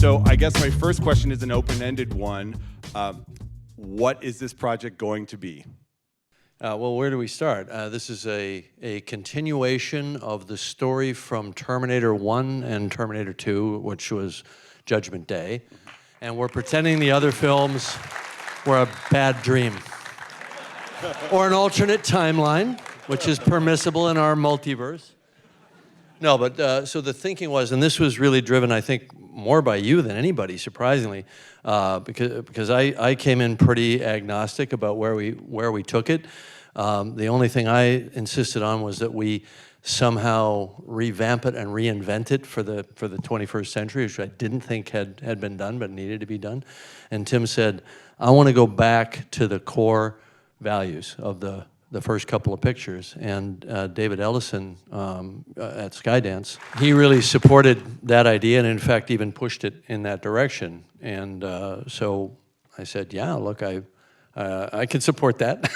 So I guess my first question is an open-ended one. What is this project going to be? Well, where do we start? This is a continuation of the story from Terminator 1 and Terminator 2, which was Judgment Day. And we're pretending the other films were a bad dream. Or an alternate timeline, which is permissible in our multiverse. No, but so the thinking was, and this was really driven, I think, more by you than anybody, surprisingly, because I came in pretty agnostic about where we took it. The only thing I insisted on was that we somehow revamp it and reinvent it for the 21st century, which I didn't think had been done but needed to be done. And Tim said, I want to go back to the core values of the first couple of pictures. And David Ellison at Skydance, he really supported that idea and in fact even pushed it in that direction. And so I said, yeah, look, I can support that.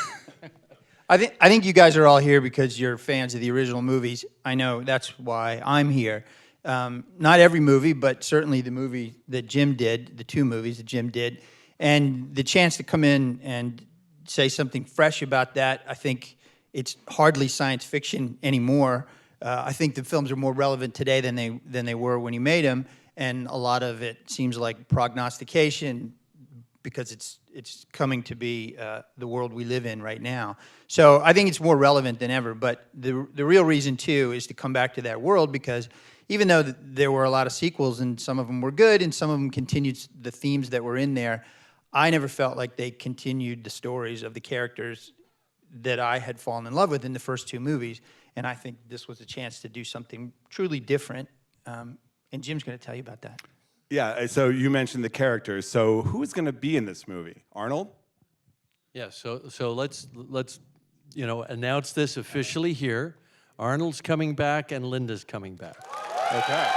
I think you guys are all here because you're fans of the original movies. I know that's why I'm here. Not every movie, but certainly the movie that Jim did, the two movies that Jim did, and the chance to come in and say something fresh about that. I think it's hardly science fiction anymore. I think the films are more relevant today than they were when you made them, and a lot of it seems like prognostication because it's coming to be the world we live in right now. So I think it's more relevant than ever. But the real reason too is to come back to that world because even though there were a lot of sequels and some of them were good and some of them continued the themes that were in there, I never felt like they continued the stories of the characters that I had fallen in love with in the first two movies. And I think this was a chance to do something truly different. And Jim's going to tell you about that. Yeah, so you mentioned the characters. So who is going to be in this movie? Arnold? Yeah, so let's announce this officially here. Arnold's coming back and Linda's coming back. Okay.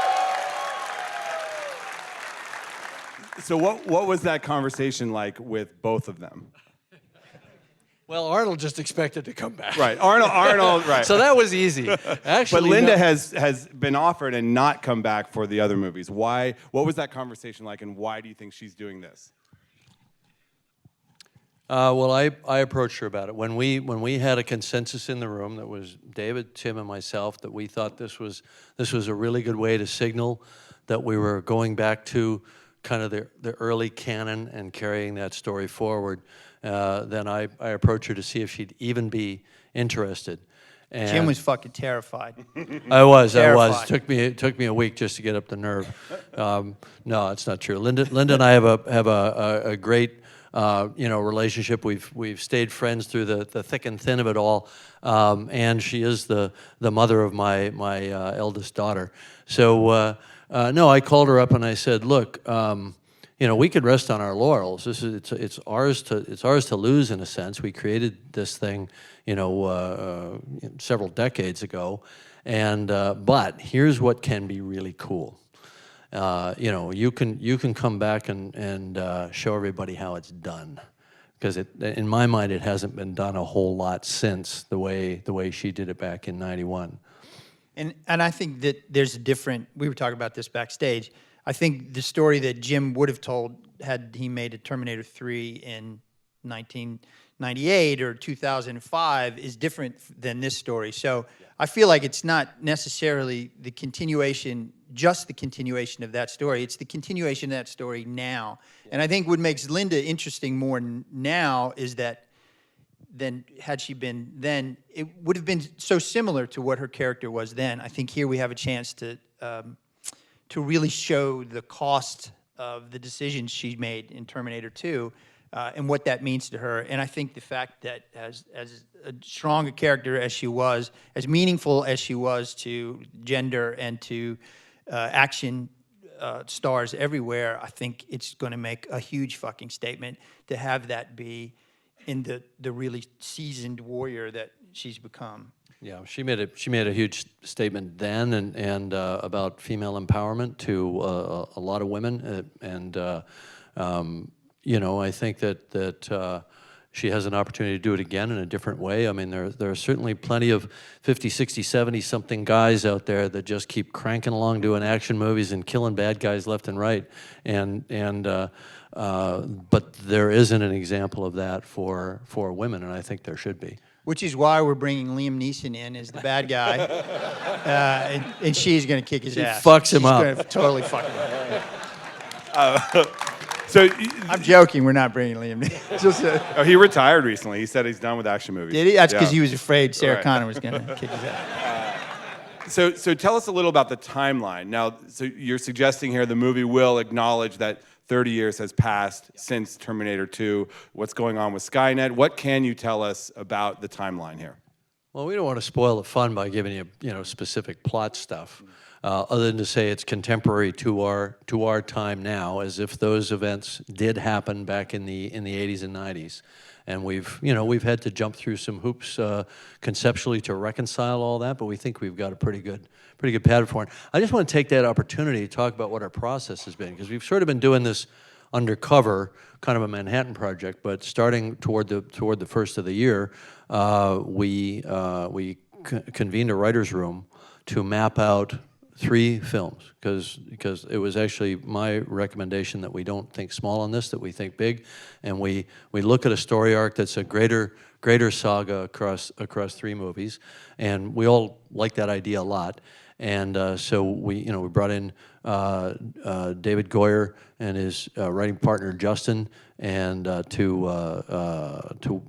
So what was that conversation like with both of them? Well, Arnold just expected to come back. Right, Arnold, right. So that was easy. Actually, but Linda no. has been offered and not come back for the other movies. Why? What was that conversation like, and why do you think she's doing this? Well, I approached her about it. When we had a consensus in the room that was David, Tim, and myself, that we thought this was a really good way to signal that we were going back to kind of the early canon and carrying that story forward. Then I approached her to see if she'd even be interested. And Jim was fucking terrified. I was. Terrified. Took me a week just to get up the nerve. No, it's not true. Linda and I have a great relationship. We've stayed friends through the thick and thin of it all. And she is the mother of my eldest daughter. So no, I called her up and I said, look. We could rest on our laurels. It's ours to lose in a sense. We created this thing, several decades ago, and but here's what can be really cool. You can come back and show everybody how it's done, because in my mind it hasn't been done a whole lot since the way she did it back in '91. And I think that there's a different. We were talking about this backstage. I think the story that Jim would have told had he made a Terminator 3 in 1998 or 2005 is different than this story. So I feel like it's not necessarily the continuation, just the continuation of that story. It's the continuation of that story now. And I think what makes Linda interesting more now is that than had she been then, it would have been so similar to what her character was then. I think here we have a chance to really show the cost of the decisions she made in Terminator 2 and what that means to her. And I think the fact that as a strong a character as she was, as meaningful as she was to gender and to action stars everywhere, I think it's going to make a huge fucking statement to have that be in the really seasoned warrior that she's become. Yeah, she made a huge statement then and about female empowerment to a lot of women, and I think that she has an opportunity to do it again in a different way. I mean, there are certainly plenty of 50, 60, 70-something guys out there that just keep cranking along doing action movies and killing bad guys left and right. But there isn't an example of that for women, and I think there should be. Which is why we're bringing Liam Neeson in as the bad guy, and she's going to kick his ass. Fucks him up. She's going to totally fuck him up. So I'm joking. We're not bringing Liam Neeson. Just, he retired recently. He said he's done with action movies. did he? That's because Yeah. he was afraid Sarah Right. Connor was going to kick his ass. So tell us a little about the timeline. Now, so you're suggesting here the movie will acknowledge that 30 years has passed since Terminator 2. What's going on with Skynet? What can you tell us about the timeline here? Well, we don't want to spoil the fun by giving you specific plot stuff, other than to say it's contemporary to our time now, as if those events did happen back in the 80s and 90s, and we've had to jump through some hoops conceptually to reconcile all that, but we think we've got a pretty good pattern for it. I just want to take that opportunity to talk about what our process has been, because we've sort of been doing this undercover, kind of a Manhattan project, but starting toward the first of the year, we convened a writer's room to map out 3 films, because it was actually my recommendation that we don't think small on this, that we think big, and we look at a story arc that's a greater saga across 3 movies, and we all like that idea a lot. And so we brought in David Goyer and his writing partner Justin, and to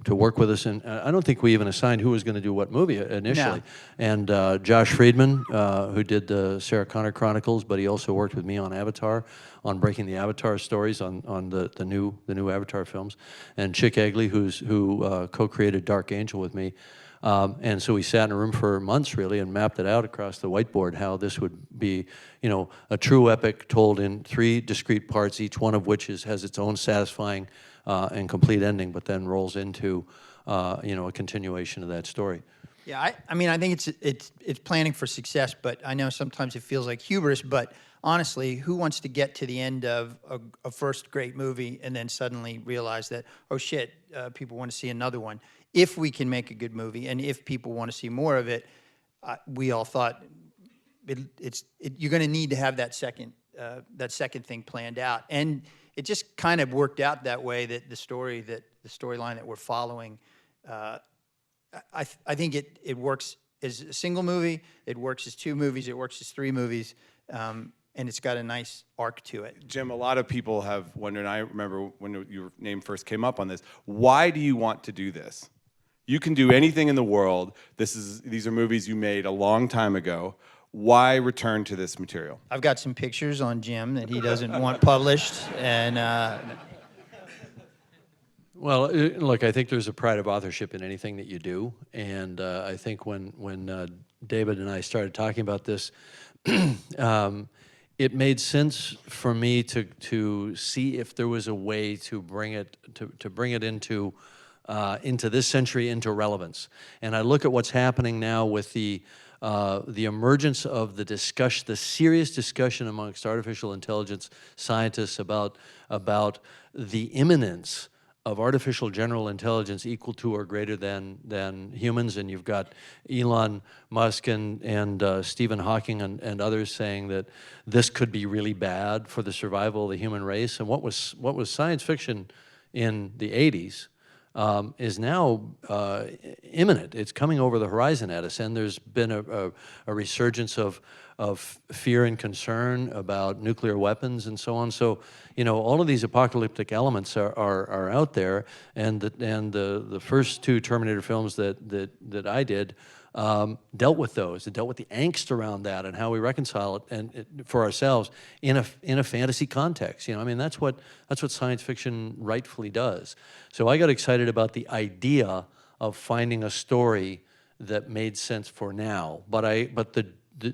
work with us. And I don't think we even assigned who was going to do what movie initially. No. And Josh Friedman, who did the Sarah Connor Chronicles, but he also worked with me on Avatar, on breaking the Avatar stories on the new Avatar films, and Chick Egley, who co-created Dark Angel with me. And so we sat in a room for months, really, and mapped it out across the whiteboard, how this would be, a true epic told in 3 discrete parts, each one of which has its own satisfying and complete ending, but then rolls into, a continuation of that story. Yeah, I mean, I think it's planning for success, but I know sometimes it feels like hubris, but honestly, who wants to get to the end of a first great movie and then suddenly realize that, oh shit, people want to see another one? If we can make a good movie, and if people want to see more of it, we all thought you're going to need to have that second thing planned out, and it just kind of worked out that way. That the storyline that we're following, I think it works as a single movie, it works as 2 movies, it works as 3 movies, and it's got a nice arc to it. Jim, a lot of people have wondered, and I remember when your name first came up on this, why do you want to do this? You can do anything in the world. These are movies you made a long time ago. Why return to this material? I've got some pictures on Jim that he doesn't want published, and Well, look, I think there's a pride of authorship in anything that you do, and I think when David and I started talking about this, it made sense for me to see if there was a way to bring it into this century, into relevance. And I look at what's happening now with the emergence of the serious discussion amongst artificial intelligence scientists about the imminence of artificial general intelligence equal to or greater than humans. And you've got Elon Musk and Stephen Hawking and others saying that this could be really bad for the survival of the human race. And what was science fiction in the 80s is now imminent. It's coming over the horizon at us, and there's been a resurgence of fear and concern about nuclear weapons and so on. So, all of these apocalyptic elements are out there, and the first 2 Terminator films that I did dealt with those. It dealt with the angst around that and how we reconcile it for ourselves in a fantasy context. That's what science fiction rightfully does. So I got excited about the idea of finding a story that made sense for now. But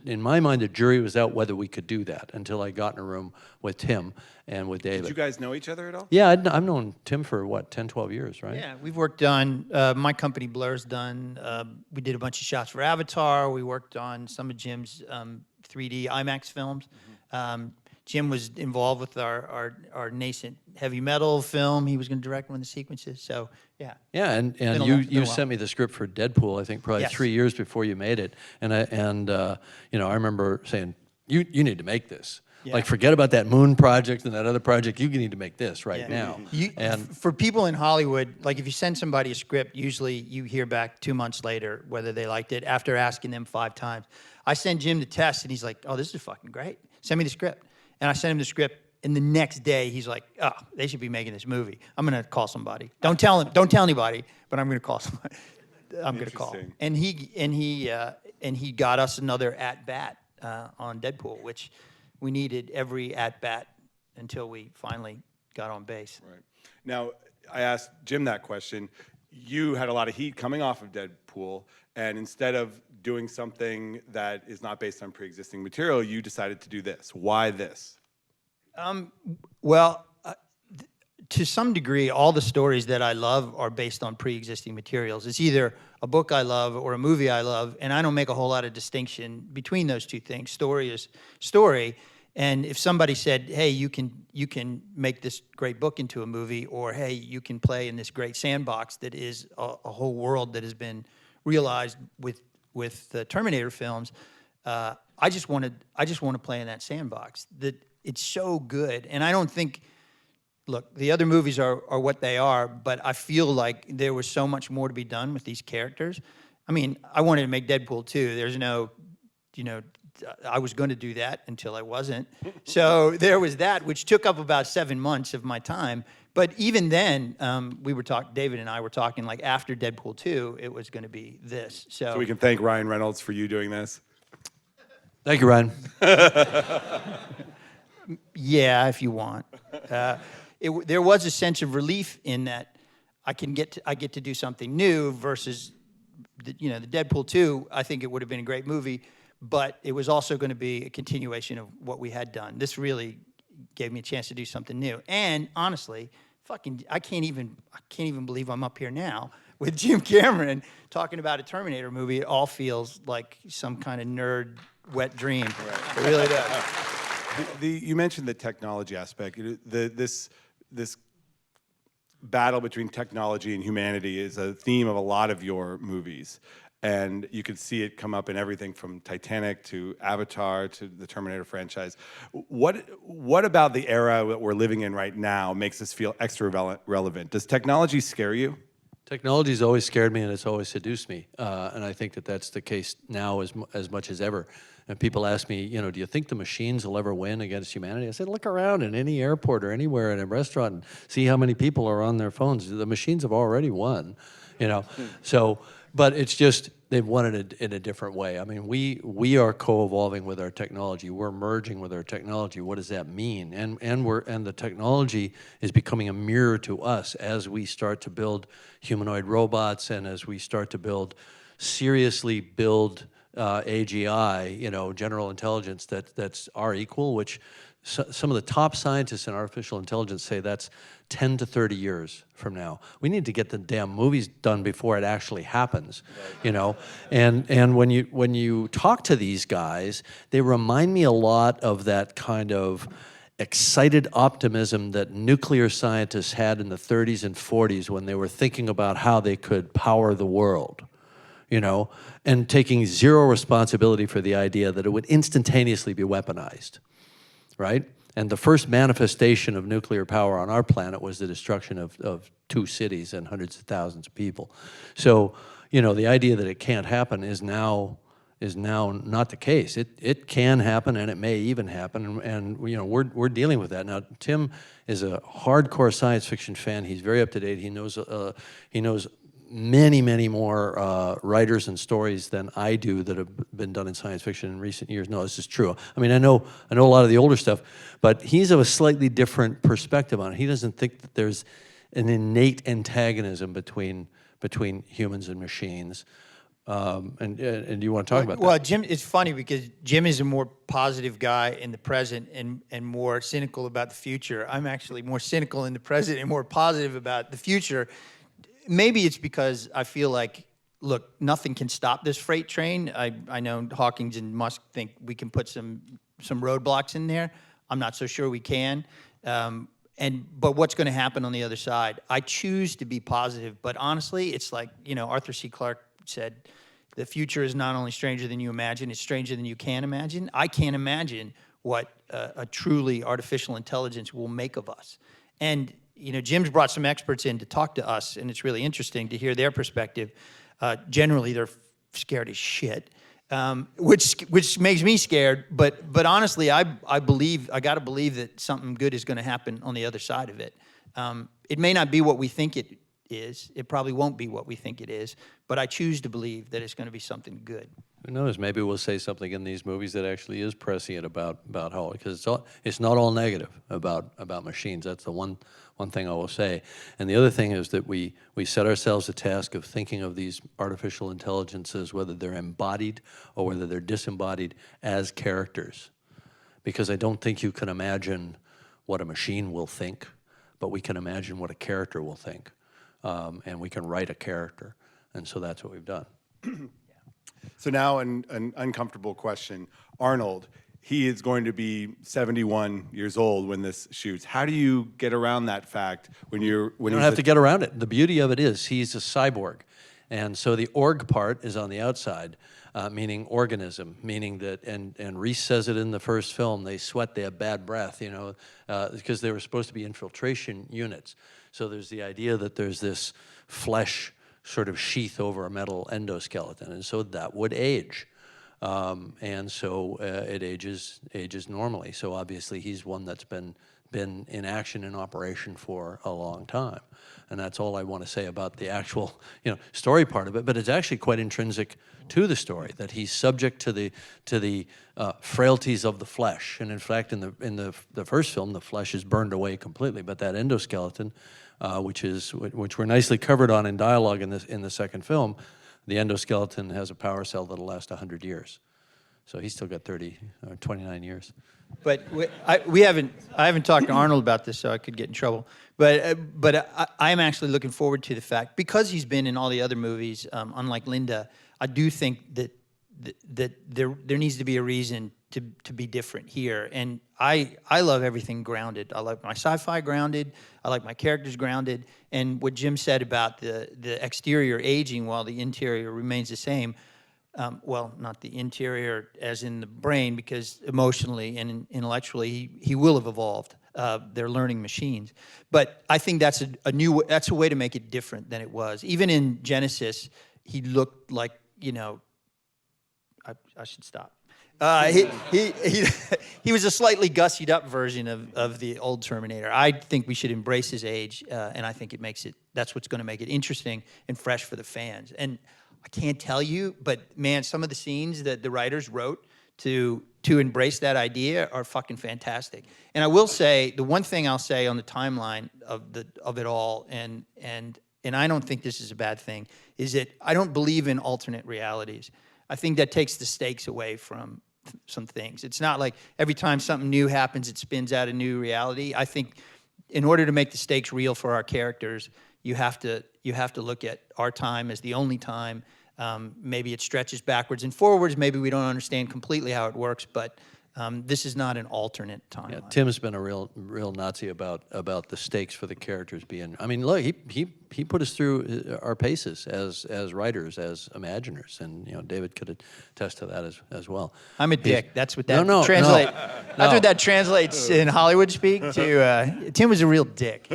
in my mind, the jury was out whether we could do that until I got in a room with Tim and with David. Did you guys know each other at all? Yeah, I've known Tim for, 10, 12 years, right? yeah, we've worked on, my company Blur's done, we did a bunch of shots for Avatar, we worked on some of Jim's 3D IMAX films. Jim was involved with our nascent heavy metal film. He was going to direct one of the sequences. So, yeah. Yeah, and Been a you while. sent me the script for Deadpool, I think probably Yes. 3 years before you made it. And you know, I remember saying, you need to make this. Yeah. Like, forget about that Moon project and that other project. You need to make this right Yeah. now. And for people in Hollywood, like if you send somebody a script, usually you hear back 2 months later whether they liked it after asking them 5 times. I send Jim the test and he's like, "Oh, this is fucking great. Send me the script." And I sent him the script, and the next day he's like, "Oh, they should be making this movie. I'm gonna call somebody. Don't tell anybody, but I'm gonna call somebody. I'm gonna call." Interesting. And he got us another at bat on Deadpool, which we needed every at bat until we finally got on base. Right. Now, I asked Jim that question. You had a lot of heat coming off of Deadpool, and instead of doing something that is not based on pre-existing material, you decided to do this. Why this? Well, to some degree, all the stories that I love are based on pre-existing materials. It's either a book I love or a movie I love, and I don't make a whole lot of distinction between those two things. Story is story, and if somebody said, "Hey, you can make this great book into a movie," or "Hey, you can play in this great sandbox that is a whole world that has been realized with the Terminator films," I just want to play in that sandbox. That it's so good, and I don't think. Look, the other movies are what they are, but I feel like there was so much more to be done with these characters. I mean, I wanted to make Deadpool 2. There's no, I was going to do that until I wasn't. So there was that, which took up about 7 months of my time. But even then, David and I were talking, like after Deadpool 2, it was going to be this. So we can thank Ryan Reynolds for you doing this. Thank you, Ryan. Yeah, if you want. There was a sense of relief in that I get to do something new versus the Deadpool 2. I think it would have been a great movie, but it was also going to be a continuation of what we had done. This really gave me a chance to do something new. And honestly, I can't even believe I'm up here now with Jim Cameron talking about a Terminator movie. It all feels like some kind of nerd wet dream. Right. It really does. You mentioned the technology aspect. This battle between technology and humanity is a theme of a lot of your movies, and you can see it come up in everything from Titanic to Avatar to the Terminator franchise. What about the era that we're living in right now makes this feel extra relevant? Does technology scare you? Technology's always scared me, and it's always seduced me, and I think that that's the case now as much as ever. And people ask me, do you think the machines will ever win against humanity? I said, look around in any airport or anywhere in a restaurant and see how many people are on their phones. The machines have already won, So, but it's just they've won it in a different way. I mean, we are co-evolving with our technology. We're merging with our technology. What does that mean? And the technology is becoming a mirror to us as we start to build humanoid robots and as we start to seriously build AGI, general intelligence that's our equal, which some of the top scientists in artificial intelligence say that's 10 to 30 years from now. We need to get the damn movies done before it actually happens, And when you talk to these guys, they remind me a lot of that kind of excited optimism that nuclear scientists had in the 30s and 40s when they were thinking about how they could power the world. And taking zero responsibility for the idea that it would instantaneously be weaponized, right? And the first manifestation of nuclear power on our planet was the destruction of 2 cities and hundreds of thousands of people. So, the idea that it can't happen is now not the case. It can happen, and it may even happen, and we're dealing with that now. Tim is a hardcore science fiction fan. He's very up to date. He knows many, many more writers and stories than I do that have been done in science fiction in recent years. No, this is true. I mean, I know a lot of the older stuff, but he's of a slightly different perspective on it. He doesn't think that there's an innate antagonism between humans and machines. And do you want to talk about that? Well, Jim, it's funny because Jim is a more positive guy in the present and more cynical about the future. I'm actually more cynical in the present and more positive about the future. Maybe it's because I feel like, look, nothing can stop this freight train. I know Hawkins and Musk think we can put some roadblocks in there. I'm not so sure we can. But what's going to happen on the other side? I choose to be positive, but honestly, it's like, Arthur C. Clarke said, the future is not only stranger than you imagine, it's stranger than you can imagine. I can't imagine what a truly artificial intelligence will make of us. And, Jim's brought some experts in to talk to us, and it's really interesting to hear their perspective. Generally, they're scared as shit, which makes me scared. But honestly, I got to believe that something good is going to happen on the other side of it. It may not be what we think it is. It probably won't be what we think it is. But I choose to believe that it's going to be something good. Who knows? Maybe we'll say something in these movies that actually is prescient about how, because it's not all negative about machines. That's the one thing I will say. And the other thing is that we set ourselves a task of thinking of these artificial intelligences, whether they're embodied or whether they're disembodied, as characters. Because I don't think you can imagine what a machine will think, but we can imagine what a character will think. And we can write a character. And so that's what we've done. So now an uncomfortable question. Arnold, he is going to be 71 years old when this shoots. How do you get around that fact when You don't have to get around it. The beauty of it is he's a cyborg. And so the org part is on the outside, meaning organism, meaning that, and Reese says it in the first film, they sweat, they have bad breath, because they were supposed to be infiltration units. So there's the idea that there's this flesh sort of sheath over a metal endoskeleton, and so that would age. And so it ages normally. So obviously he's one that's been in action, in operation for a long time. And that's all I want to say about the actual story part of it. But it's actually quite intrinsic to the story, that he's subject to the frailties of the flesh. And in fact, in the first film, the flesh is burned away completely. But that endoskeleton, which we're nicely covered on in dialogue in the second film, the endoskeleton has a power cell that'll last 100 years. So he's still got 29 years. But I haven't talked to Arnold about this, so I could get in trouble. But I'm actually looking forward to the fact, because he's been in all the other movies, unlike Linda, I do think that there needs to be a reason to be different here. And I love everything grounded. I like my sci-fi grounded. I like my characters grounded. And what Jim said about the exterior aging while the interior remains the same. Well, not the interior as in the brain, because emotionally and intellectually he will have evolved. They're learning machines. But I think that's a way to make it different than it was. Even in Genesis, he looked like, I should stop. He was a slightly gussied up version of the old Terminator. I think we should embrace his age, and I think that's what's going to make it interesting and fresh for the fans. And I can't tell you, but man, some of the scenes that the writers wrote to embrace that idea are fucking fantastic. And I will say, the one thing I'll say on the timeline of it all, and I don't think this is a bad thing, is that I don't believe in alternate realities. I think that takes the stakes away from some things. It's not like every time something new happens, it spins out a new reality. I think in order to make the stakes real for our characters, you have to look at our time as the only time. Maybe it stretches backwards and forwards. Maybe we don't understand completely how it works, but this is not an alternate timeline. Yeah, Tim's been a real Nazi about the stakes for the characters being. I mean, look, he put us through our paces as writers, as imaginers, and David could attest to that as well. I'm a dick. That's what that No. translate. That's what that translates in Hollywood speak to. Tim was a real dick.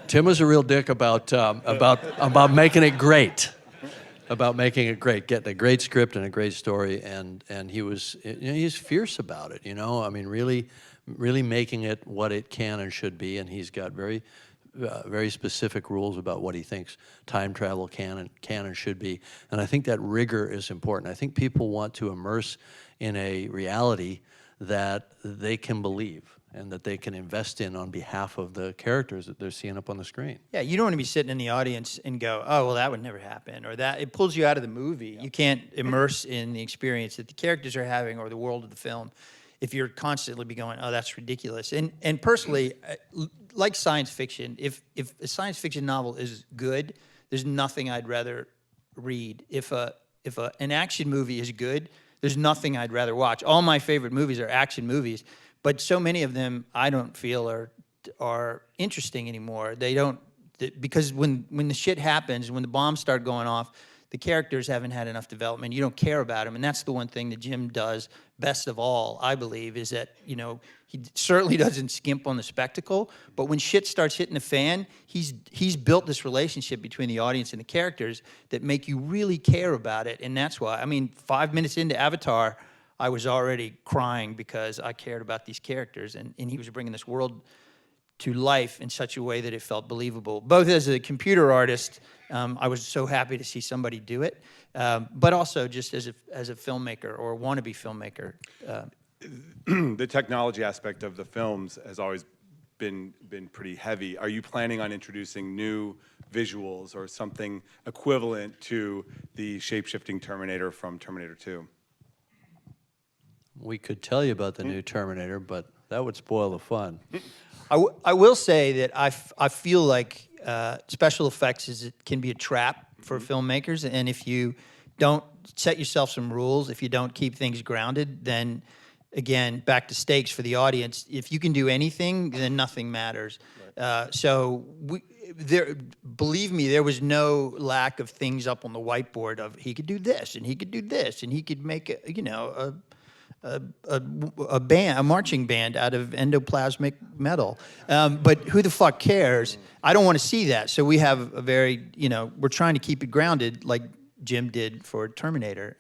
Tim was a real dick about making it great. About making it great, getting a great script and a great story, and he's fierce about it. I mean, really making it what it can and should be, and he's got very specific rules about what he thinks time travel can and should be. And I think that rigor is important. I think people want to immerse in a reality that they can believe and that they can invest in on behalf of the characters that they're seeing up on the screen. Yeah, you don't want to be sitting in the audience and go, oh, well, that would never happen, or that. It pulls you out of the movie. You can't immerse in the experience that the characters are having or the world of the film if you're constantly be going, oh, that's ridiculous. And personally, like science fiction, if a science fiction novel is good, there's nothing I'd rather read. If an action movie is good, there's nothing I'd rather watch. All my favorite movies are action movies. but so many of them I don't feel are interesting anymore. They don't, because when the shit happens, when the bombs start going off, the characters haven't had enough development. You don't care about them, and that's the one thing that Jim does best of all, I believe, is that, you know, he certainly doesn't skimp on the spectacle, but when shit starts hitting the fan, he's built this relationship between the audience and the characters that make you really care about it, and that's why, I mean, 5 minutes into Avatar, I was already crying because I cared about these characters, and he was bringing this world to life in such a way that it felt believable. Both as a computer artist, I was so happy to see somebody do it, but also just as a filmmaker or wannabe filmmaker. The technology aspect of the films has always been pretty heavy. Are you planning on introducing new visuals or something equivalent to the shape-shifting Terminator from Terminator 2? We could tell you about the new Terminator, but that would spoil the fun. I will say that I feel like special effects can be a trap for filmmakers, and if you don't set yourself some rules, if you don't keep things grounded, then again, back to stakes for the audience. If you can do anything, then nothing matters. Right. Believe me, there was no lack of things up on the whiteboard of he could do this and he could do this and he could make a marching band out of endoplasmic metal. But who the fuck cares? I don't want to see that. So we have a very, we're trying to keep it grounded like Jim did for Terminator.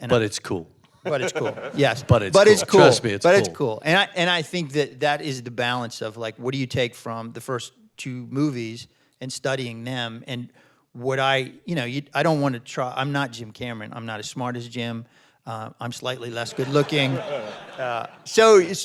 But it's cool. But it's cool. Yes. But it's cool. Trust me, it's cool. And I think that is the balance of like, what do you take from the first two movies and studying them? And what I don't want to try, I'm not Jim Cameron. I'm not as smart as Jim. I'm slightly less good looking. But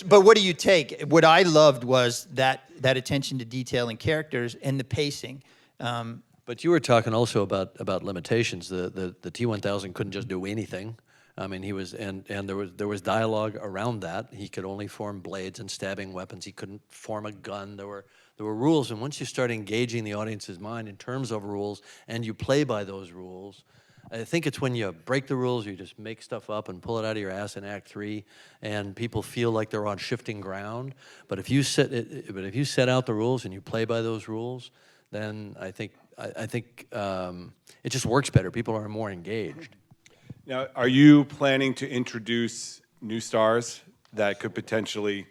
what do you take? What I loved was that attention to detail and characters and the pacing. But you were talking also about limitations. The T-1000 couldn't just do anything. I mean, he was, and there was dialogue around that. He could only form blades and stabbing weapons. He couldn't form a gun. There were rules, and once you start engaging the audience's mind in terms of rules, and you play by those rules, I think it's when you break the rules, you just make stuff up and pull it out of your ass in Act 3, and people feel like they're on shifting ground. But if you set out the rules and you play by those rules, then I think it just works better. People are more engaged. Now, are you planning to introduce new stars that could potentially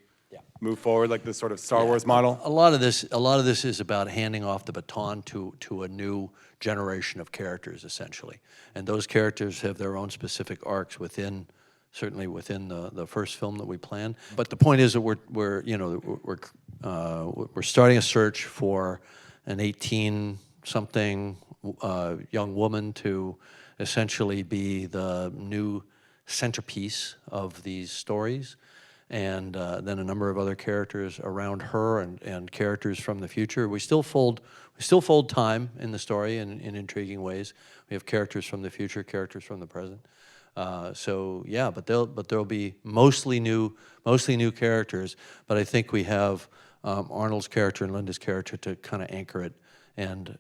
move forward, like this sort of Star Wars model? A lot of this is about handing off the baton to a new generation of characters, essentially, and those characters have their own specific arcs certainly within the first film that we plan. But the point is that we're starting a search for an 18-something young woman to essentially be the new centerpiece of these stories, and then a number of other characters around her and characters from the future. We still fold time in the story in intriguing ways. We have characters from the future, characters from the present. But there'll be mostly new characters. But I think we have Arnold's character and Linda's character to kind of anchor it, and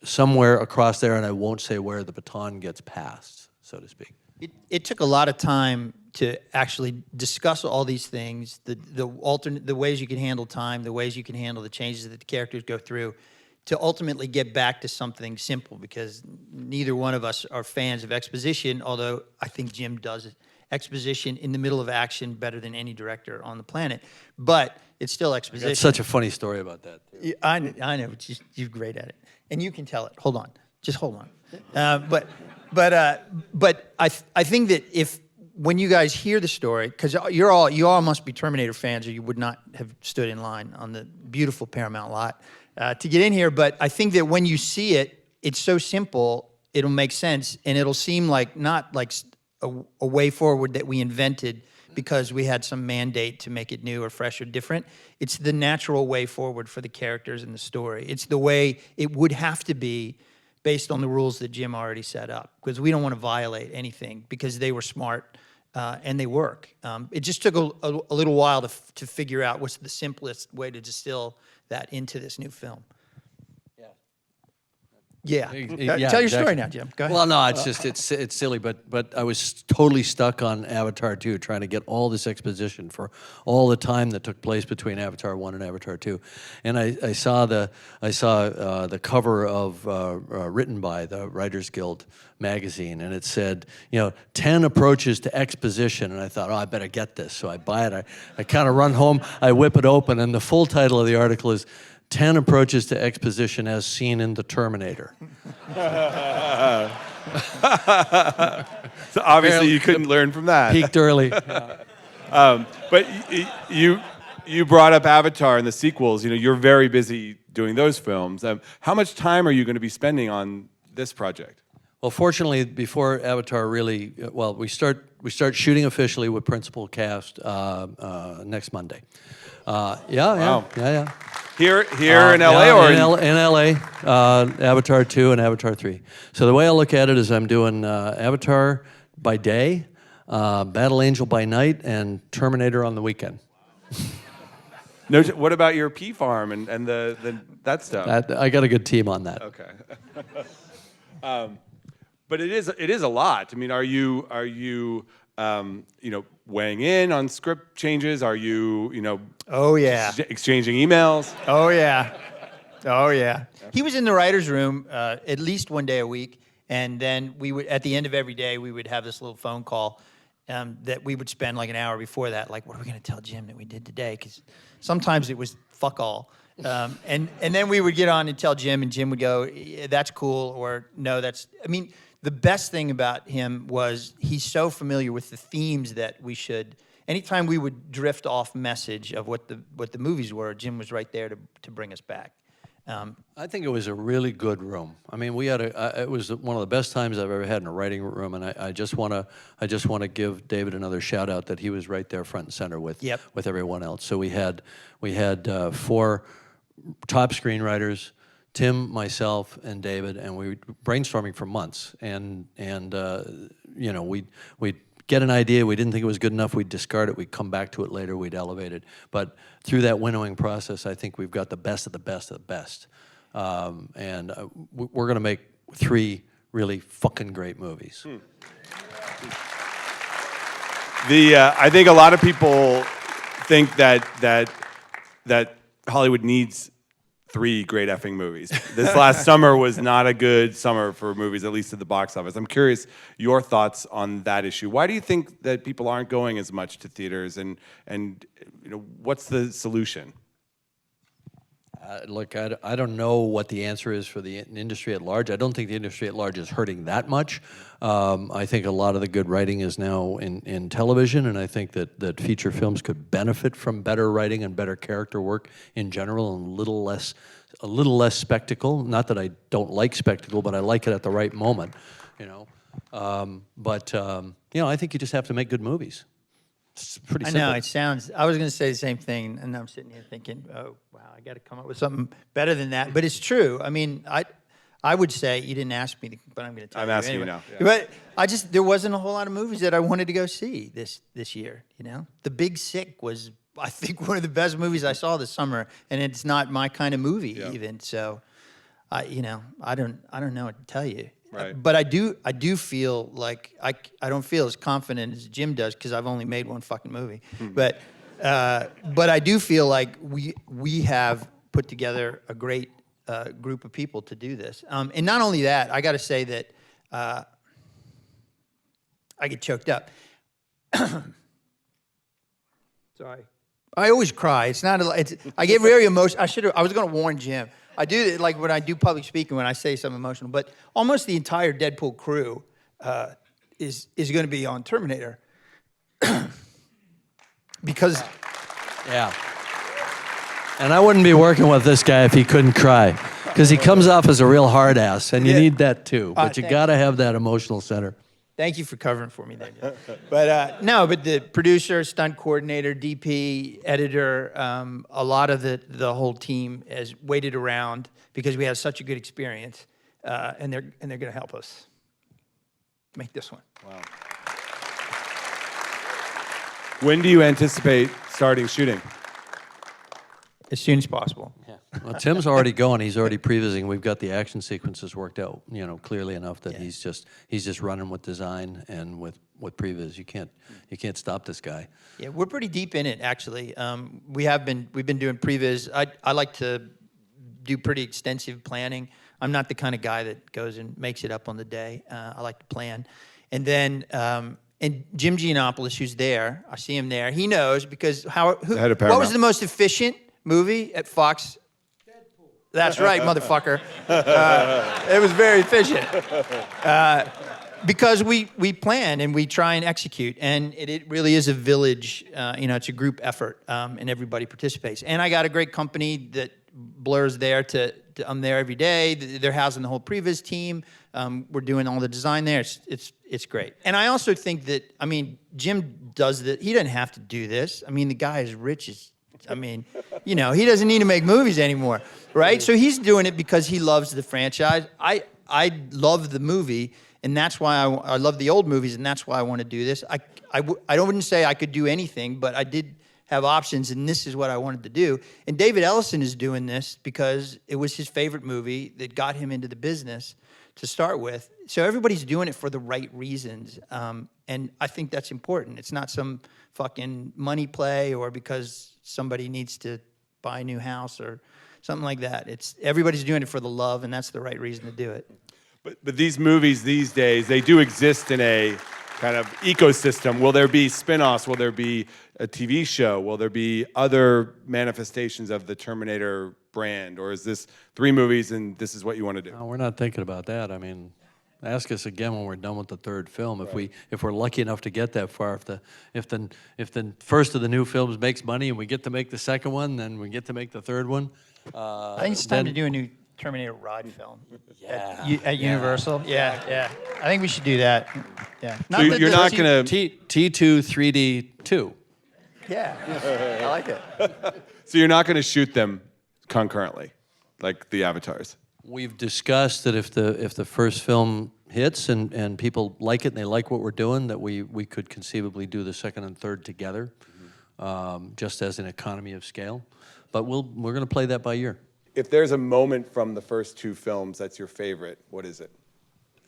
somewhere across there, and I won't say where, the baton gets passed, so to speak. It took a lot of time to actually discuss all these things, the ways you can handle time, the ways you can handle the changes that the characters go through, to ultimately get back to something simple, because neither one of us are fans of exposition, although I think Jim does exposition in the middle of action better than any director on the planet. But it's still exposition. That's such a funny story about that. I know, you're great at it. And you can tell it. Hold on. Just hold on. But I think that when you guys hear the story, because you all must be Terminator fans, or you would not have stood in line on the beautiful Paramount lot to get in here. But I think that when you see it, it's so simple, it'll make sense, and it'll seem like not like a way forward that we invented because we had some mandate to make it new or fresh or different. It's the natural way forward for the characters in the story. It's the way it would have to be based on the rules that Jim already set up, because we don't want to violate anything, because they were smart and they work. It just took a little while to figure out what's the simplest way to distill that into this new film. Yeah. Yeah, Tell your exactly. story now, Jim. Go ahead. Well, no, it's just it's silly, but I was totally stuck on Avatar 2, trying to get all this exposition for all the time that took place between Avatar 1 and Avatar 2, and I saw the cover of written by the Writers Guild magazine, and it said, 10 approaches to exposition, and I thought, oh, I better get this, so I buy it. I kind of run home, I whip it open, and the full title of the article is 10 approaches to exposition as seen in the Terminator. So obviously you couldn't learn from that. Peaked early. But you brought up Avatar and the sequels. You're very busy doing those films. How much time are you going to be spending on this project? Well, fortunately, before Avatar really, we start shooting officially with principal cast next Monday. Wow. Yeah. Here in LA or in LA, Avatar 2 and Avatar 3. So the way I look at it is I'm doing Avatar by day, Battle Angel by night, and Terminator on the weekend. No, what about your pea farm and that stuff? I got a good team on that. Okay. But it is a lot. I mean, are you weighing in on script changes? Are you Oh, yeah. exchanging emails? Oh, yeah. Oh, yeah. He was in the writer's room at least one day a week, and then we would, at the end of every day, we would have this little phone call that we would spend like an hour before that, like, what are we going to tell Jim that we did today? Because sometimes it was fuck all. And then we would get on and tell Jim, and Jim would go, yeah, that's cool, or no, the best thing about him was he's so familiar with the themes that we should. Anytime we would drift off message of what the movies were, Jim was right there to bring us back. I think it was a really good room. I mean, it was one of the best times I've ever had in a writing room, and I just want to give David another shout out that he was right there front and center with everyone else. So we had 4 top screenwriters, Tim, myself, and David, and we were brainstorming for months, and we'd get an idea, we didn't think it was good enough, we'd discard it, we'd come back to it later, we'd elevate it. But through that winnowing process, I think we've got the best of the best of the best. And we're going to make 3 really fucking great movies. I think a lot of people think that Hollywood needs 3 great effing movies. This last summer was not a good summer for movies, at least at the box office. I'm curious your thoughts on that issue. Why do you think that people aren't going as much to theaters, and what's the solution? Look, I don't know what the answer is for the industry at large. I don't think the industry at large is hurting that much. I think a lot of the good writing is now in television, and I think that feature films could benefit from better writing and better character work in general, and a little less spectacle. Not that I don't like spectacle, but I like it at the right moment, I think you just have to make good movies. It's pretty simple. I know, I was going to say the same thing, and I'm sitting here thinking, oh, wow, I got to come up with something better than that. But it's true. I mean, I would say, you didn't ask me, but I'm going to tell you. I'm asking anyway. you now. Yeah. But there wasn't a whole lot of movies that I wanted to go see this year, The Big Sick was, I think, one of the best movies I saw this summer, and it's not my kind of movie even. So, I don't know what to tell you. Right. But I do feel like I don't feel as confident as Jim does because I've only made one fucking movie. But I do feel like we have put together a great group of people to do this. And not only that, I got to say that I get choked up. Sorry. I always cry. It's not. I get very emotional. I was going to warn Jim. I do it like when I do public speaking when I say something emotional. But almost the entire Deadpool crew is going to be on Terminator because. Yeah. And I wouldn't be working with this guy if he couldn't cry, because he comes off as a real hard ass, and you need that too. But you got to have that emotional center. Thank you for covering for me there, Jim. But but the producer, stunt coordinator, DP, editor, a lot of the whole team has waited around because we have such a good experience, and they're going to help us make this one. Wow. When do you anticipate starting shooting? As soon as possible. Yeah. Well, Tim's already going. He's already prevising. We've got the action sequences worked out, clearly enough that he's just running with design and with previs. You can't stop this guy. Yeah, we're pretty deep in it actually. We've been doing previs. I like to do pretty extensive planning. I'm not the kind of guy that goes and makes it up on the day. I like to plan, and then. And Jim Giannopoulos, who's there, I see him there. He knows because what was the most efficient movie at Fox? Deadpool. That's right, motherfucker. It was very efficient. Because we plan and we try and execute, and it really is a village. It's a group effort, and everybody participates. And I got a great company that Blur's there I'm there every day. They're housing the whole previs team. We're doing all the design there. It's great. And I also think that, Jim does that. He doesn't have to do this. The guy is rich as, he doesn't need to make movies anymore, right? So he's doing it because he loves the franchise. I love the movie, and that's why I love the old movies, and that's why I want to do this. I wouldn't say I could do anything, but I did have options, and this is what I wanted to do. And David Ellison is doing this because it was his favorite movie that got him into the business to start with. So everybody's doing it for the right reasons. And I think that's important. It's not some fucking money play or because somebody needs to buy a new house or something like that. Everybody's doing it for the love, and that's the right reason to do it. But these movies these days, they do exist in a kind of ecosystem. Will there be spin-offs? Will there be a TV show? Will there be other manifestations of the Terminator brand? Or is this 3 movies and this is what you want to do? No, we're not thinking about that. Ask us again when we're done with the 3rd film. If we're lucky enough to get that far, if the first of the new films makes money and we get to make the 2nd one, then we get to make the 3rd one. I think it's time to do a new Terminator Ride film. Yeah. At Universal. Yeah. I think we should do that. Yeah. So you're not going to... T2 3D 2. Yeah. I like it. So you're not going to shoot them concurrently, like the Avatars? We've discussed that if the first film hits and people like it and they like what we're doing, that we could conceivably do the 2nd and 3rd together, just as an economy of scale. But we're going to play that by ear. If there's a moment from the first 2 films that's your favorite, what is it?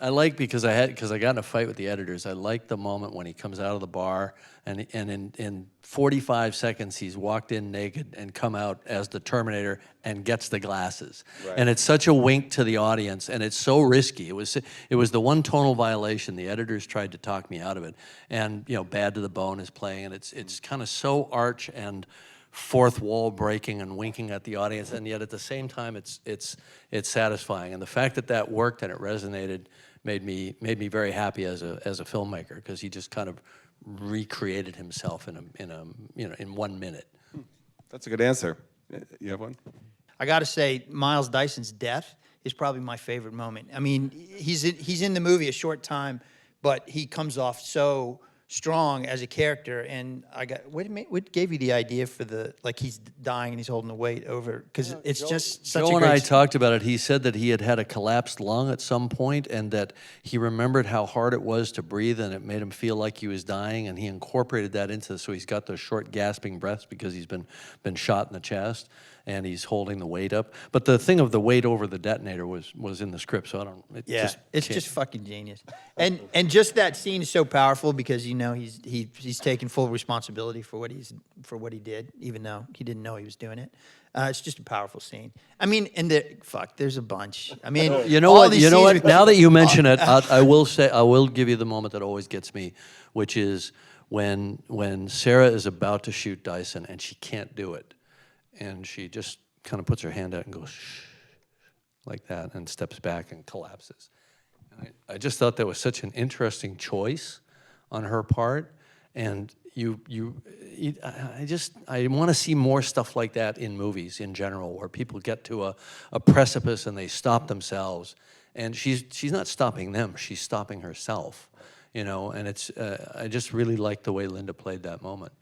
I like because I got in a fight with the editors. I like the moment when he comes out of the bar and in 45 seconds he's walked in naked and come out as the Terminator and gets the glasses. Right. And it's such a wink to the audience, and it's so risky. It was the one tonal violation. The editors tried to talk me out of it, and Bad to the Bone is playing, and it's kind of so arch and fourth wall breaking and winking at the audience, and yet at the same time it's satisfying. And the fact that worked and it resonated made me very happy as a filmmaker, because he just kind of recreated himself in 1 minute. That's a good answer. You have one? I got to say, Miles Dyson's death is probably my favorite moment. He's in the movie a short time, but he comes off so strong as a character, and what gave you the idea for he's dying and he's holding the weight over, because it's just such a great... Joe and I talked about it. He said that he had a collapsed lung at some point, and that he remembered how hard it was to breathe, and it made him feel like he was dying, and he incorporated that into, so he's got those short gasping breaths because he's been shot in the chest, and he's holding the weight up. But the thing of the weight over the detonator was in the script, so I don't... It's just fucking genius. And just that scene is so powerful because he's taking full responsibility for what he did, even though he didn't know he was doing it. It's just a powerful scene. There's a bunch. You know what? Now that you mention it, I will give you the moment that always gets me, which is when Sarah is about to shoot Dyson and she can't do it. And she just kind of puts her hand out and goes, shh, like that, and steps back and collapses. And I just thought that was such an interesting choice on her part. And I want to see more stuff like that in movies in general, where people get to a precipice and they stop themselves. And she's not stopping them, she's stopping herself, And I just really liked the way Linda played that moment.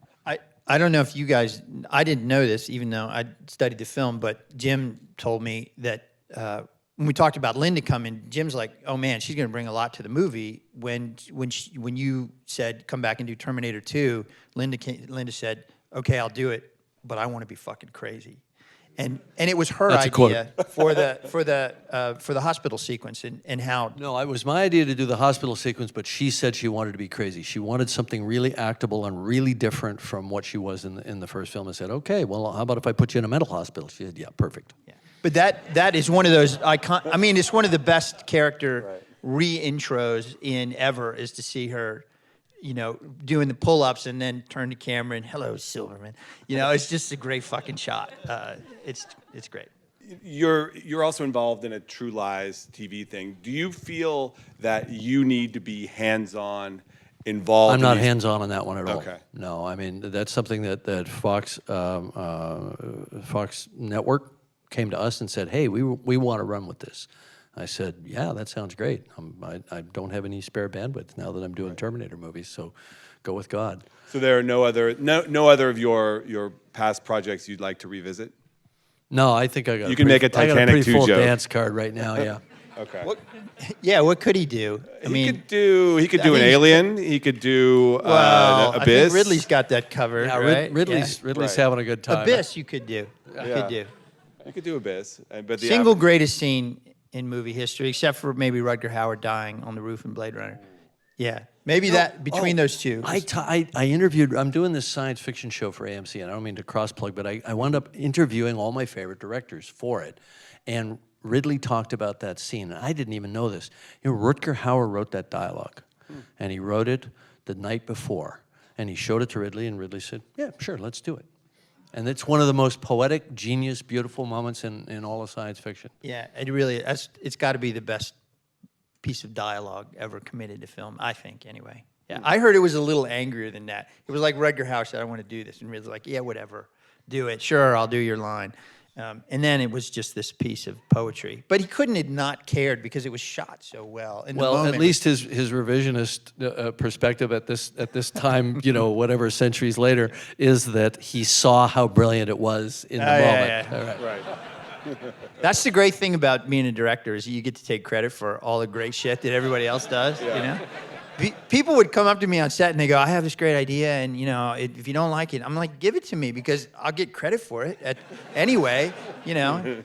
I don't know if you guys, I didn't know this, even though I studied the film, but Jim told me that when we talked about Linda coming, Jim's like, oh man, she's going to bring a lot to the movie. When you said, come back and do Terminator 2, Linda said, okay, I'll do it, but I want to be fucking crazy. And it was her That's a quote. idea for the hospital sequence and how. No, it was my idea to do the hospital sequence, but she said she wanted to be crazy. She wanted something really actable and really different from what she was in the first film. I said, okay, well, how about if I put you in a mental hospital? She said, yeah, perfect. Yeah. But that is one of those I mean, it's one of the best character re-intros in ever is to see her, you know, doing the pull-ups and then turn to camera and hello, Silverman. You know, it's just a great fucking shot. It's great. You're also involved in a True Lies TV thing. Do you feel that you need to be hands-on involved? I'm not hands-on on that one at all. Okay. No, I mean, that's something that Fox Network came to us and said, hey, we want to run with this. I said, yeah, that sounds great. I don't have any spare bandwidth now that I'm doing Terminator movies, so go with God. So there are no other of your past projects you'd like to revisit? No, I think I got. You can make a I got a Titanic pretty 2 full joke. dance card right now. Yeah. Okay. What could he do? He could do an think Alien. He could do Well, Abyss. I think Ridley's got that covered, Yeah, right? Ridley's Right. having a good time. Abyss you could do. You could do Abyss. But the Single greatest scene in movie history, except for maybe Rutger Hauer dying on the roof in Blade Runner. Yeah, maybe that between those two. I interviewed. I'm doing this science fiction show for AMC, and I don't mean to cross plug, but I wound up interviewing all my favorite directors for it, and Ridley talked about that scene. And I didn't even know this. You know, Rutger Hauer wrote that dialogue, and he wrote it the night before, and he showed it to Ridley, and Ridley said, "Yeah, sure, let's do it." And it's one of the most poetic, genius, beautiful moments in all of science fiction. Yeah, it's got to be the best piece of dialogue ever committed to film, I think, anyway. Yeah, I heard it was a little angrier than that. It was like Rutger Hauer said, I want to do this, and Ridley's like, yeah, whatever, do it. Sure, I'll do your line. And then it was just this piece of poetry. But he couldn't have not cared because it was shot so well. In the Well, moment. at least his revisionist perspective at this time, you know, whatever centuries later, is that he saw how brilliant it was in the moment. Yeah. All right. Right. That's the great thing about being a director is you get to take credit for all the great shit that everybody else does, you know? People would come up to me on set and they go, I have this great idea, and you know, if you don't like it, I'm like, give it to me because I'll get credit for it anyway, you know?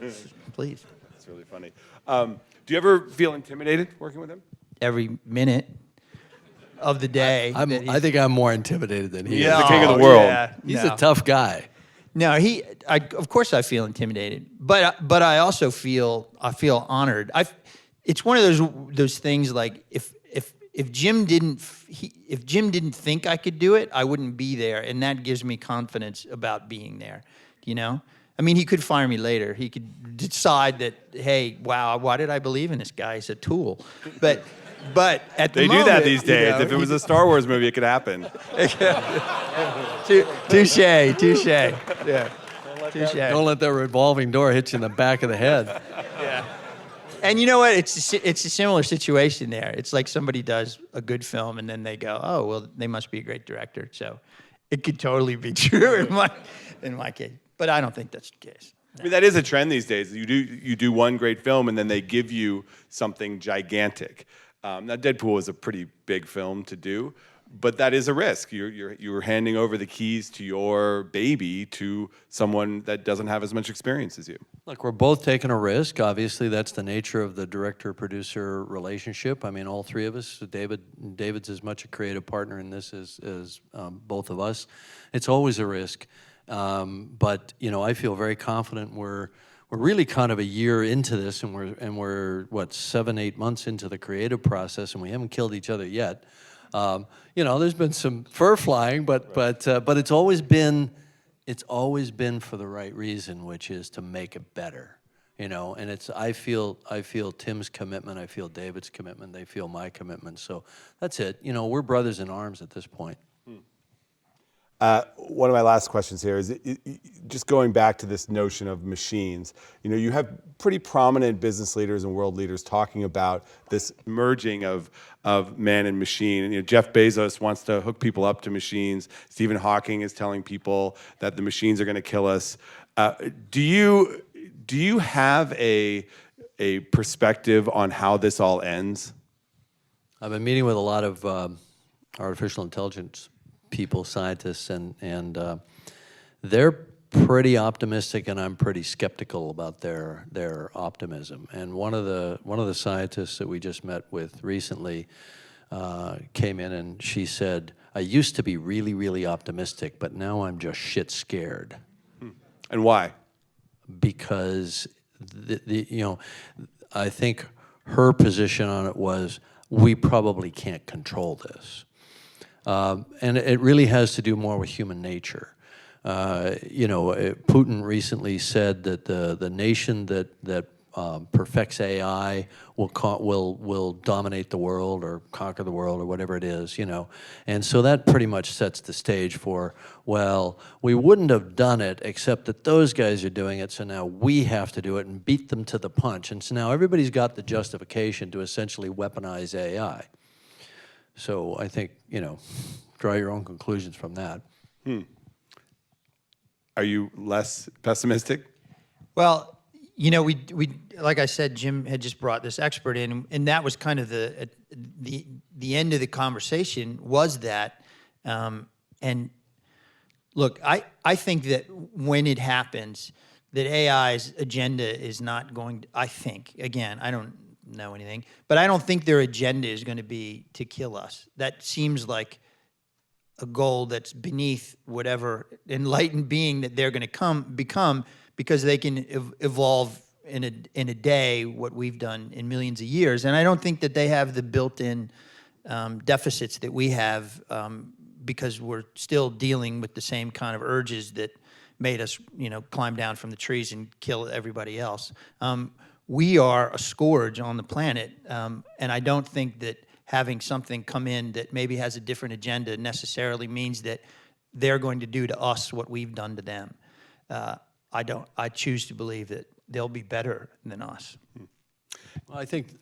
Please. That's really funny. Do you ever feel intimidated working with him? Every minute of the day. I think I'm more intimidated than he He's is. the king of the world. Yeah, He's a tough guy. No, of course I feel intimidated, but I also feel honored. It's one of those things like if Jim didn't think I could do it, I wouldn't be there, and that gives me confidence about being there. You know, I mean, he could fire me later. He could decide that, hey, wow, why did I believe in this guy? He's a tool. But at the They moment, do that these days. you know, If it was a Star Wars movie, it could happen. touche. Yeah. Touche. Don't let that revolving door hit you in the back of the head. And you know what? It's a similar situation there. It's like somebody does a good film and then they go, oh, well, they must be a great director. So it could totally be true in my case. But I don't think that's the case. I mean, that is a trend these days. You do one great film and then they give you something gigantic. Now, Deadpool is a pretty big film to do, but that is a risk. You're handing over the keys to your baby to someone that doesn't have as much experience as you. Look, we're both taking a risk. Obviously, that's the nature of the director-producer relationship. I mean, all three of us. David's as much a creative partner in this as both of us. It's always a risk, but you know, I feel very confident. We're really kind of a year into this, and we're what 7-8 months into the creative process, and we haven't killed each other yet. You know, there's been some fur flying, but it's always been for the right reason, which is to make it better. You know, and I feel Tim's commitment, I feel David's commitment, they feel my commitment. So that's it. You know, we're brothers in arms at this point. One of my last questions here is just going back to this notion of machines. You know, you have pretty prominent business leaders and world leaders talking about this merging of man and machine. And, you know, Jeff Bezos wants to hook people up to machines. Stephen Hawking is telling people that the machines are going to kill us. Do you have a perspective on how this all ends? I've been meeting with a lot of artificial intelligence people, scientists, and they're pretty optimistic, and I'm pretty skeptical about their optimism. And one of the scientists that we just met with recently came in, and she said, "I used to be really, really optimistic, but now I'm just shit scared." And why? Because I think her position on it was, we probably can't control this. And it really has to do more with human nature. Putin recently said that the nation that perfects AI will dominate the world or conquer the world or whatever it is, And so that pretty much sets the stage for, well, we wouldn't have done it except that those guys are doing it, so now we have to do it and beat them to the punch. And so now everybody's got the justification to essentially weaponize AI. So I think, draw your own conclusions from that. Are you less pessimistic? Well, we like I said, Jim had just brought this expert in, and that was kind of the end of the conversation was that. And look, I think that when it happens, that AI's agenda is not going to, I think, again, I don't know anything, but I don't think their agenda is going to be to kill us. That seems like a goal that's beneath whatever enlightened being that they're going to become, because they can evolve in a day what we've done in millions of years. And I don't think that they have the built-in deficits that we have, because we're still dealing with the same kind of urges that made us, climb down from the trees and kill everybody else. We are a scourge on the planet, and I don't think that having something come in that maybe has a different agenda necessarily means that they're going to do to us what we've done to them. I choose to believe that they'll be better than us. Well, I think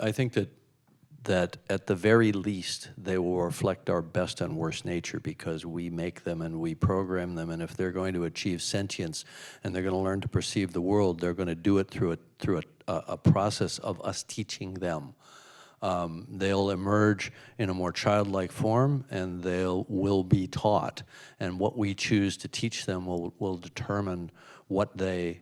that at the very least they will reflect our best and worst nature, because we make them and we program them, and if they're going to achieve sentience and they're going to learn to perceive the world, they're going to do it through a process of us teaching them. They'll emerge in a more childlike form, and will be taught, and what we choose to teach them will determine what they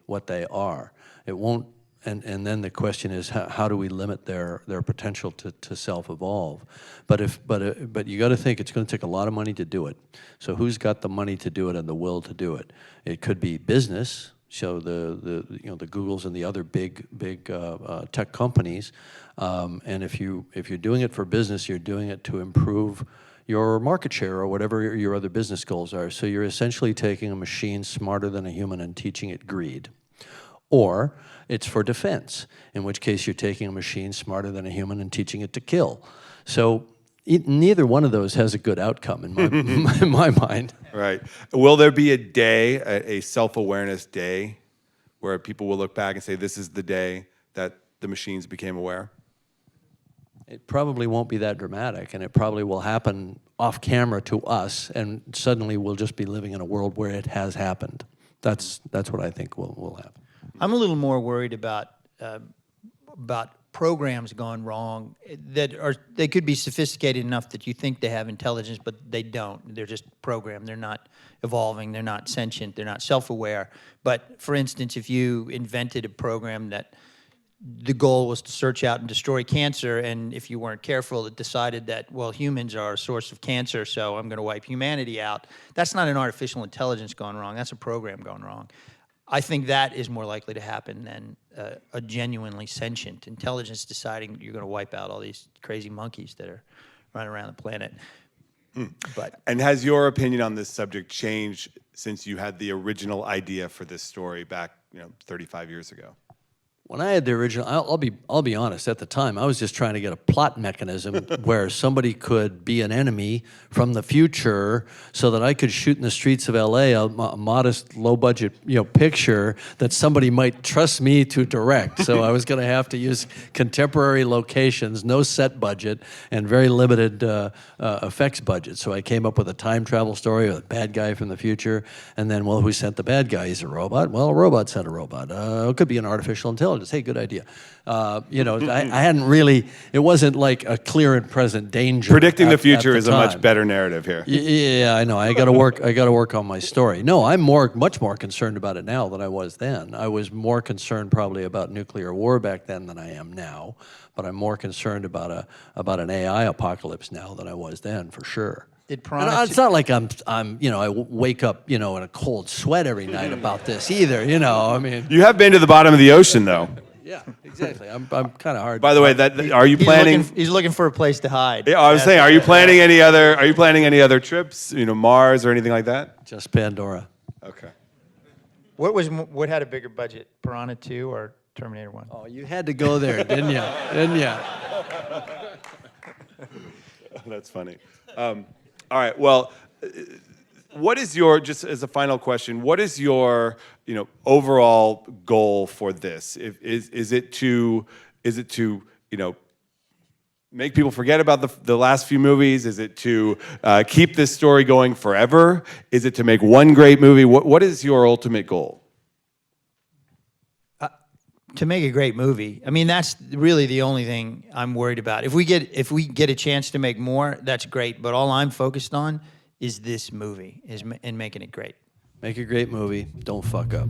are. It won't, and then the question is, how do we limit their potential to self-evolve? But you got to think it's going to take a lot of money to do it. So who's got the money to do it and the will to do it? It could be business. So the Googles and the other big tech companies, and if you're doing it for business, you're doing it to improve your market share or whatever your other business goals are. So you're essentially taking a machine smarter than a human and teaching it greed. Or it's for defense, in which case you're taking a machine smarter than a human and teaching it to kill. So neither one of those has a good outcome in my mind. Right. Will there be a day, a self-awareness day, where people will look back and say, this is the day that the machines became aware? It probably won't be that dramatic, and it probably will happen off camera to us, and suddenly we'll just be living in a world where it has happened. That's what I think will happen. I'm a little more worried about programs gone wrong they could be sophisticated enough that you think they have intelligence, but they don't. They're just programmed. They're not evolving. They're not sentient. They're not self-aware. But for instance, if you invented a program that the goal was to search out and destroy cancer, and if you weren't careful, it decided that, well, humans are a source of cancer, so I'm going to wipe humanity out. That's not an artificial intelligence gone wrong. That's a program gone wrong. I think that is more likely to happen than a genuinely sentient intelligence deciding you're going to wipe out all these crazy monkeys that are running around the planet. And has your opinion on this subject changed since you had the original idea for this story back, 35 years ago? When I had the original, I'll be honest. At the time, I was just trying to get a plot mechanism where somebody could be an enemy from the future, so that I could shoot in the streets of L.A. a modest, low-budget, picture that somebody might trust me to direct. So I was going to have to use contemporary locations, no set budget, and very limited effects budget. So I came up with a time travel story with a bad guy from the future, and then, well, who sent the bad guy? He's a robot. Well, a robot sent a robot. It could be an artificial intelligence. psychologist. Hey, good idea. You know, I hadn't really. It wasn't like a clear and present danger. Predicting the at future the is a much time. better narrative here. Yeah, I know. I got to work. I got to work on my story. No, I'm much more concerned about it now than I was then. I was more concerned probably about nuclear war back then than I am now. But I'm more concerned about an AI apocalypse now than I was then, for sure. Did And Piranha it's not like I'm you know, I wake up, you know, in a cold sweat every night about this either. You know, I mean. You have been to the bottom of the ocean, though. Yeah, exactly. I'm kind of hard. By the way, are you planning? He's looking for a place to hide. Yeah, I was saying, are you planning any other? Are you planning any other trips? You know, Mars or anything like that? Just Pandora. Okay. What had a bigger budget, Piranha 2 or Terminator 1? Oh, you had to go there, didn't you? Didn't you? That's funny. All right. Well, what is your, just as a final question, what is your, you know, overall goal for this? Is it to, you know, make people forget about the last few movies? Is it to keep this story going forever? Is it to make one great movie? What is your ultimate goal? To make a great movie. I mean, that's really the only thing I'm worried about. If we get a chance to make more, that's great. But all I'm focused on is this movie, and making it great. Make a great movie. Don't fuck up.